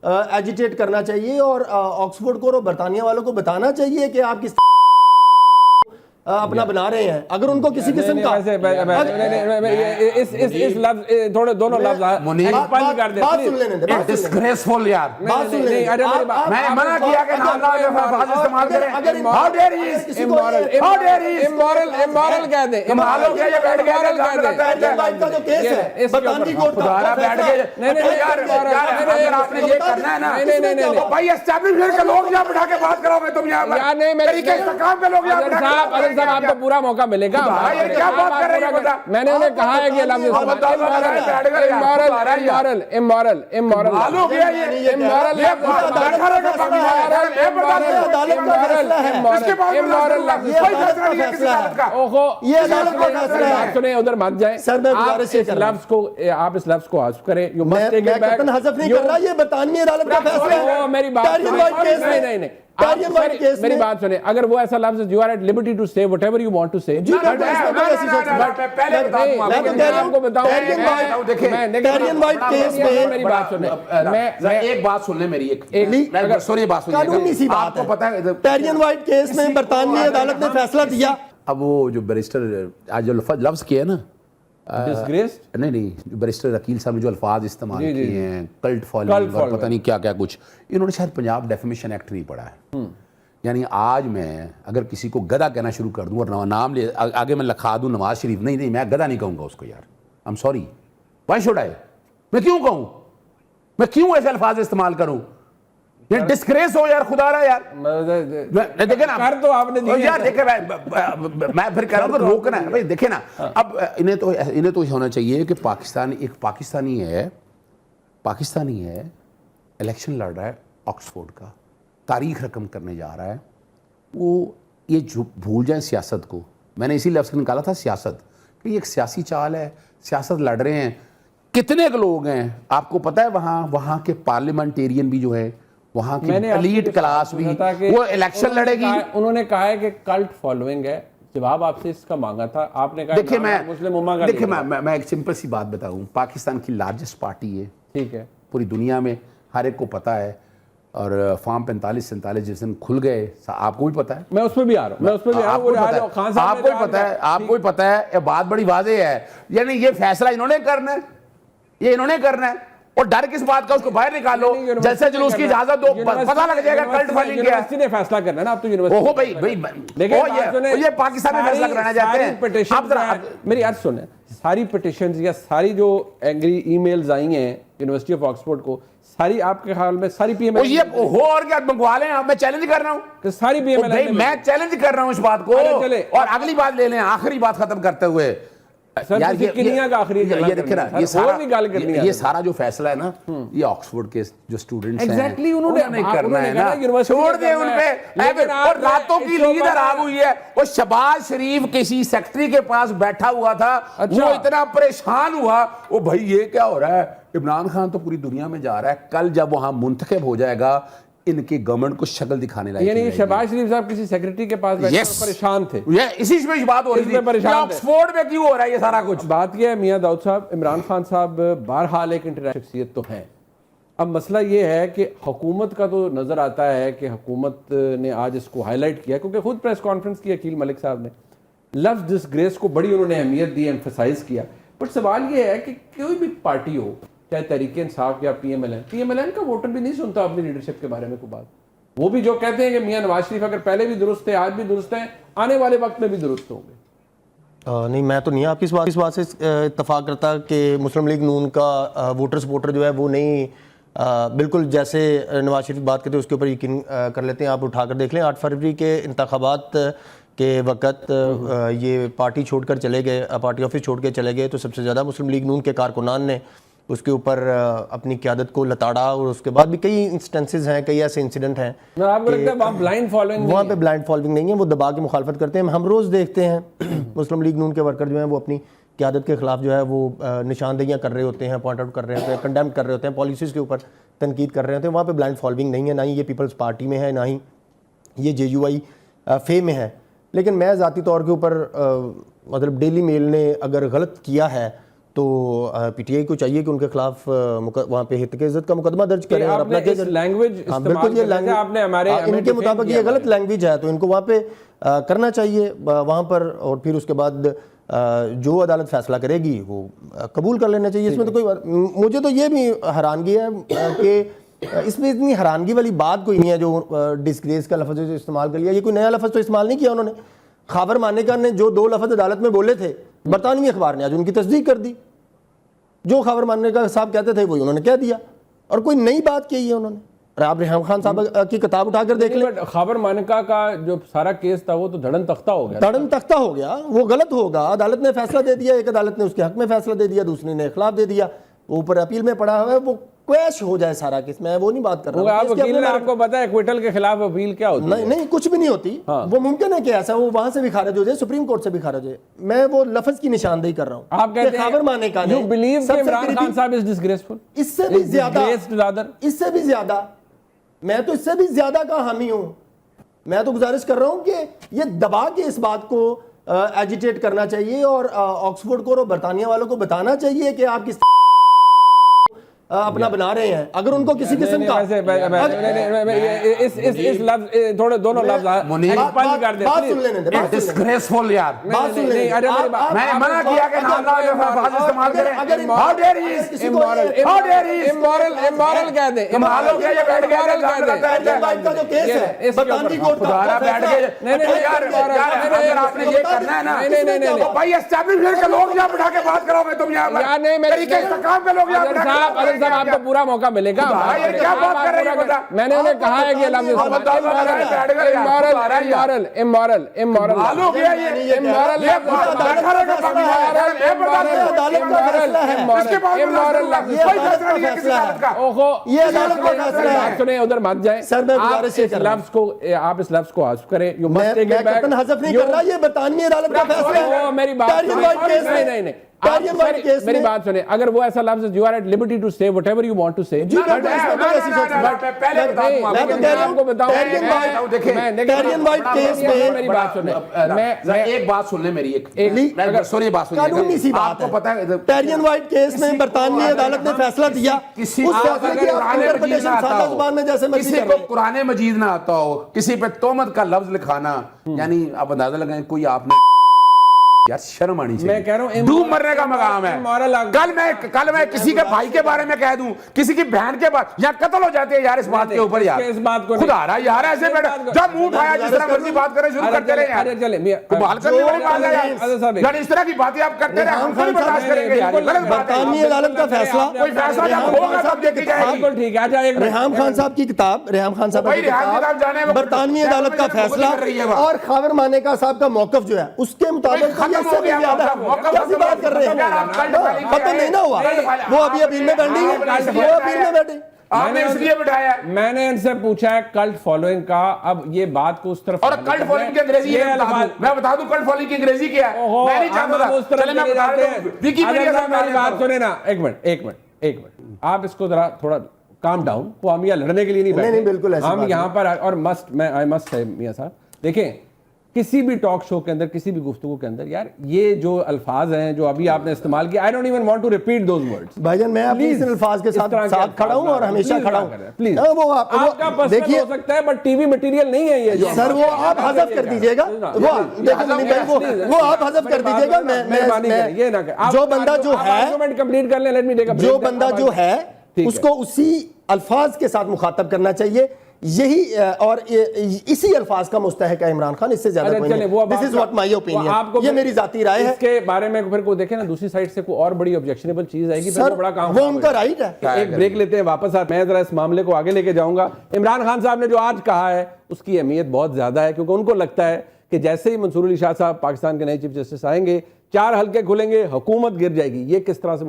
Agitate करना चाहिए और ऑक्सफोर्ड को और बरतानिया वालों को बताना चाहिए कि आप किस अपना बना रहे हैं। अगर उनको किसी किस्म का इस लफ्ज थोड़े दोनों लफ्ज एक्सपांड कर दे बात सुन लेने दे, डिस्ग्रेसफुल यार, बात सुन लेने दे। मैंने मना किया कि नाम ना इस्तेमाल करें। How dare he is immoral, how dare he is immoral कह दे, कमाल हो गया, ये बैठ गया टैरियन वाइट का जो केस है बरतानवी कोर्ट का दोबारा बैठ गए। यार अगर आपने ये करना है ना भाई, एस्टैब्लिशमेंट के लोग यहाँ बिठा के बात कराओगे तुम यहाँ पर, यार नहीं, तरीके इस्तेकाम के लोग यहाँ बिठा के साहब आपको पूरा मौका मिलेगा। क्या बात कर रहे हैं? मैंने उन्हें कहा है कि उधर मत जाए। आप इस लफ्ज को हज़फ करें। हज़फ नहीं कर रहा, ये बरतानवी अदालत का फैसला है। मेरी बात नहीं, मेरी बात सुने। अगर वो ऐसा लफ्ज you are at liberty to say whatever you want to say, आपको बताऊं, टैरियन वाइट केस में मेरी बात सुने, मैं एक बात सुन ले मेरी, एक सॉरी बात सुनिए, कानूनी सी बात आपको पता है टैरियन वाइट केस में बरतानवी अदालत ने फैसला दिया। अब वो जो बैरिस्टर आज जो लफ्ज किया ना, डिसग्रेस्ड नहीं, जो बैरिस्टर वकील साहब ने जो अल्फाज इस्तेमाल किए हैं, कल्ट फॉलोइंग और पता नहीं क्या क्या कुछ, इन्होंने शायद पंजाब डेफिमेशन एक्ट नहीं पढ़ा है। यानी आज मैं अगर किसी को गधा कहना शुरू कर दूं और नाम ले आगे मैं लिखा दूं नवाज शरीफ, नहीं मैं गधा नहीं कहूंगा उसको यार, I am sorry, why should I, मैं क्यों कहूं, मैं क्यों ऐसे अल्फाज इस्तेमाल करूं, ये डिस्ग्रेस हो यार, खुदा रहा यार। देखे ना कर तो आपने दिया यार, देखे मैं फिर कह रहा हूं रोकना है भाई। देखे ना, अब इन्हें तो होना चाहिए कि एक पाकिस्तानी है, इलेक्शन लड़ रहा है ऑक्सफोर्ड का, तारीख रकम करने जा रहा है, वो ये भूल जाए सियासत को। मैंने इसी लफ्ज़ निकाला था सियासत, कि ये एक सियासी चाल है, सियासत लड़ रहे हैं। कितने लोग हैं आपको पता है, वहाँ के पार्लियामेंटेरियन भी जो है, वहाँ की एलीट क्लास भी, वो इलेक्शन लड़ेगी। उन्होंने कहा है कि कल्ट फॉलोइंग है। जवाब आपसे इसका मांगा था, आपने कहा देखिए मैं एक सिंपल सी बात बताऊं, पाकिस्तान की लार्जेस्ट पार्टी है, ठीक है, पूरी दुनिया में हर एक को पता है, और फॉर्म 45-47 जिस दिन खुल गए, आपको भी पता है, मैं उस पर भी आ रहा हूँ, आपको भी पता है, ये बात बड़ी वाज़ेह है। यानी ये फैसला इन्होंने करना है, और डर किस बात का, उसको बाहर निकालो, जैसे जुलूस की इजाजत दो, पता लग जाएगा कल्ट फॉलोइंग क्या है। ने फैसला करना है ना, आप तो यूनिवर्सिटी, ओहो भाई ये पाकिस्तान में फैसला कराना चाहते हैं आप। मेरी अर्ज सुने, सारी पिटिशंस या सारी जो एंग्री ईमेल्स आई हैं यूनिवर्सिटी ऑफ ऑक्सफोर्ड को, सारी आपके ख्याल में सारी पीएमएल ये हो, और क्या मंगवा लें, मैं चैलेंज कर रहा हूं कि सारी पीएमएल, मैं चैलेंज कर रहा हूं इस बात को। और अगली बात ले लें, आखिरी बात खत्म करते हुए यार, ये सारा जो फैसला है ना, ये ऑक्सफोर्ड के जो स्टूडेंट्स हैं, एग्जैक्टली उन्होंने करना है ना, छोड़ दे उन पे। और रातों की नींद हराम हुई है। वो शहबाज शरीफ किसी सेक्रेटरी के पास बैठा हुआ था, वो इतना परेशान हुआ, वो भाई ये क्या हो रहा है, इमरान खान तो पूरी दुनिया में जा रहा है, कल जब वहां मुंतखब हो जाएगा, इनके गवर्नमेंट को शक्ल दिखाने लगे। यानी शहबाज शरीफ साहब किसी सेक्रेटरी के पास बैठे परेशान थे, इसी में बात हो रही थी, ऑक्सफोर्ड में क्यों हो रहा है ये सारा कुछ। बात यह है मियां दाऊद साहब, इमरान खान साहब बहरहाल एक इंटरनेशनल शख्सियत तो हैं। अब मसला ये है कि हुकूमत का तो नज़र आता है कि हुकूमत ने आज इसको हाईलाइट किया, क्योंकि खुद प्रेस कॉन्फ्रेंस की अकील मलिक साहब ने लफ्ज़ डिसग्रेस को बड़ी उन्होंने अहमियत दी, एम्फेसाइज किया। बट सवाल ये है कि कोई भी पार्टी हो, चाहे तहरीक इंसाफ या पीएमएलएन का वोटर भी नहीं सुनता अपनी लीडरशिप के बारे में कोई बात। वो भी जो कहते हैं कि मियां नवाज शरीफ अगर पहले भी दुरुस्त थे, आज भी दुरुस्त हैं, आने वाले वक्त में भी दुरुस्त होंगे। नहीं, मैं तो नहीं आपकी इस बात से इत्तफाक करता कि मुस्लिम लीग नून का वोटर सपोर्टर जो है वो नहीं, बिल्कुल जैसे नवाज शरीफ बात करते हैं उसके ऊपर यकीन कर लेते हैं। आप उठाकर देख लें, 8 फरवरी के इंतखाबात के वक़्त ये पार्टी छोड़कर चले गए, पार्टी ऑफिस छोड़ के चले गए, तो सबसे ज़्यादा मुस्लिम लीग नून के कारकुनान ने उसके ऊपर अपनी क़यादत को लताड़ा। और उसके बाद भी कई इंस्टेंसेस हैं, कई ऐसे इंसिडेंट हैं वहाँ पे ब्लाइंड फॉलोइंग नहीं है, वो दबा के मुखालफत करते हैं। हम रोज़ देखते हैं मुस्लिम लीग नून के वर्कर जो हैं वो अपनी क़यादत के ख़िलाफ़ जो है वो निशानदेहियाँ कर रहे होते हैं, पॉइंट आउट कर रहे होते हैं, कंडेम कर रहे होते हैं, पॉलिसीज़ के ऊपर तनकीद कर रहे होते हैं। वहाँ पे ब्लाइंड फॉलोइंग नहीं है, ना ही ये पीपल्स पार्टी में है, ना ही ये JUI फे में है। लेकिन मैं ज़ाती तौर के ऊपर मतलब डेली मेल ने अगर गलत किया है तो पीटीआई को चाहिए कि उनके खिलाफ वहाँ पे हित के इज्जत का मुकदमा दर्ज करें और अपना केस। लैंग्वेज हाँ बिल्कुल, ये लैंग्वेज आपने हमारे इनके मुताबिक ये गलत लैंग्वेज है, तो इनको वहाँ पे करना चाहिए वहाँ पर, और फिर उसके बाद जो अदालत फैसला करेगी वो कबूल कर लेना चाहिए। इसमें तो कोई, मुझे तो ये भी हैरानगी है कि इसमें इतनी हैरानगी वाली बात कोई नहीं है जो डिस्ग्रेस का लफ्ज़ इस्तेमाल कर लिया। ये कोई नया लफ्ज़ तो इस्तेमाल नहीं किया उन्होंने। खाबर मानेका ने जो 2 लफ्ज़ अदालत में बोले थे, बरतानवी अखबार ने आज उनकी तस्दीक कर दी। जो खाबर मानेका साहब कहते थे वही उन्होंने कह दिया, और कोई नई बात की है उन्होंने। आप रेहाम खान साहब की किताब उठाकर देख लें। खाबर मानेका का जो सारा केस था वो तो धड़न तख्ता हो गया, धड़न तख्ता हो गया, वो गलत होगा। अदालत ने फैसला दे दिया, एक अदालत ने उसके हक में फैसला दे दिया, दूसरी ने खिलाफ दे दिया, वो ऊपर अपील में पड़ा हुआ है, वो क्वैश हो जाए सारा केस। मैं वो नहीं बात कर रहा हूं। आप वकील ने आपको पता है एक्विटल के खिलाफ अपील क्या होती है? नहीं नहीं, कुछ भी नहीं होती। वो मुमकिन है कि ऐसा वो वहां से भी खारिज हो जाए, सुप्रीम कोर्ट से भी खारिज हो जाए। मैं वो लफ्ज की निशानदेही कर रहा हूं। आप कहते हैं खाबर मानेका ने, you believe कि इमरान खान साहब इज डिसग्रेसफुल? इससे भी ज्यादा मैं तो इससे भी ज्यादा का हामी हूं। मैं तो गुजारिश कर रहा हूं कि ये दबा के इस बात को एजिटेट करना चाहिए, और ऑक्सफोर्ड को और बरतानिया वालों को बताना चाहिए कि आप किस अपना बना रहे हैं। अगर उनको किसी किस्म का इस लफ्ज थोड़े दोनों लफ्ज एक्सपांड कर दे, बात सुन लेने दे, डिस्ग्रेसफुल यार। बात सुन लेने दे। मैंने मना किया कि नाम ना लफ्ज इस्तेमाल करें। How dare he is immoral, immoral कह दे, इमोरल हो गया, ये बैठ गया का जो केस है बरतानवी कोर्ट का, दोबारा बैठ गए। नहीं यार, अगर आपने ये करना है ना, नहीं भाई एस्टैब्लिशमेंट के लोग यहाँ बिठा के बात कराओगे तुम यहाँ पर, तरीके इस्तेकाम के लोग यहाँ बिठा के साहब आपको पूरा मौका मिलेगा। क्या बात कर रहे हैं? मैंने उन्हें कहा है कि लफ्ज़ सुने, उधर मत जाए। आप इस लफ्ज़ को हज़फ करें। नहीं कर रहा, ये बरतानवी अदालत का फैसला है। मेरी बात नहीं, मेरी बात सुने। अगर वो ऐसा लफ्ज़, you are at liberty to say whatever you want to say, आपको बताऊं, मेरी बात सुने, मैं एक बात सुन ले मेरी, एक सॉरी बात सुनिए। कानूनी सी बात आपको पता है टेरियन वाइट केस में बरतानवी अदालत ने फैसला दिया, किसी को कुरान मजीद ना आता हो, किसी पे तोहमत का लफ्ज लिखाना, यानी आप अंदाजा लगाएं कोई आपने यार शर्म आनी चाहिए। मैं कह रहा हूं डूब मरने का मकाम है। कल मैं किसी के भाई के बारे में कह दूं, किसी की बहन के बारे, यहाँ कत्ल हो जाते हैं यार इस बात के ऊपर। यार इस बात को खुदा रहा यार, ऐसे बैठा जब मुंह उठाया जिस तरह मर्जी बात करें शुरू करते रहे यार। बाल करने वाली बात है यार, इस तरह की बातें आप करते रहे, हम नहीं बर्दाश्त करेंगे यार। बरतानवी अदालत का फैसला, कोई फैसला जब होगा तब देखी जाएगी। ठीक है, रेहाम खान साहब की किताब, रेहाम खान साहब की किताब, बरतानवी अदालत का फैसला और खाबर मानेका साहब का मौकफ जो है उसके मुताबिक कैसी बात कर रहे हैं? पता नहीं ना हुआ, वो अभी अपील में पेंडिंग है, वो अपील में बैठे। आपने इसलिए बिठाया। मैंने इनसे पूछा है कल्ट फॉलोइंग का, अब ये बात को उस तरफ, और कल्ट फॉलोइंग की अंग्रेजी मैं बता दूं कल्ट फॉलोइंग की अंग्रेजी क्या है? मैं नहीं जानता उस तरफ चले मैं बता दूं, विकिपीडिया से मेरी बात सुने ना, एक मिनट आप इसको जरा थोड़ा काम डाउन। वो हम यहाँ लड़ने के लिए नहीं बैठे, बिल्कुल हम यहाँ पर, और आई मस्ट से मियां साहब देखें, किसी भी टॉक शो के अंदर, किसी भी गुफ्तगू के अंदर, यार ये जो अल्फाज हैं जो अभी आपने इस्तेमाल किया, I don't even want to repeat those words. भाईजान मैं अपने इस अल्फाज के साथ खड़ा हूं और हमेशा खड़ा हूं। प्लीज, वो आपका पर्सनल हो सकता है बट टीवी मटेरियल नहीं है ये जो। सर वो आप हज़फ कर दीजिएगा, वो आप हज़फ कर दीजिएगा। मैं ये ना, जो बंदा जो है कंप्लीट कर ले, let me take a break. जो बंदा जो है उसको उसी अल्फाज के साथ मुखातब करना चाहिए, यही और इसी अल्फाज का मुस्तहक है इमरान खान, इससे ज्यादा कोई नहीं। This is what my opinion, ये मेरी जाती राय है। इसके बारे में फिर को देखें ना, दूसरी साइड से कोई और बड़ी ऑब्जेक्शनेबल चीज आएगी, सर बड़ा काम, वो उनका राइट है। एक ब्रेक लेते हैं, वापस आते हैं। मैं जरा इस मामले को आगे लेके जाऊंगा। इमरान खान साहब ने जो आज कहा है उसकी अहमियत बहुत ज्यादा है, क्योंकि उनको लगता है कि जैसे ही मंसूर अली शाह साहब पाकिस्तान के नए चीफ जस्टिस आएंगे, 4 हल्के खुलेंगे, हुकूमत गिर जाएगी। ये किस तरह से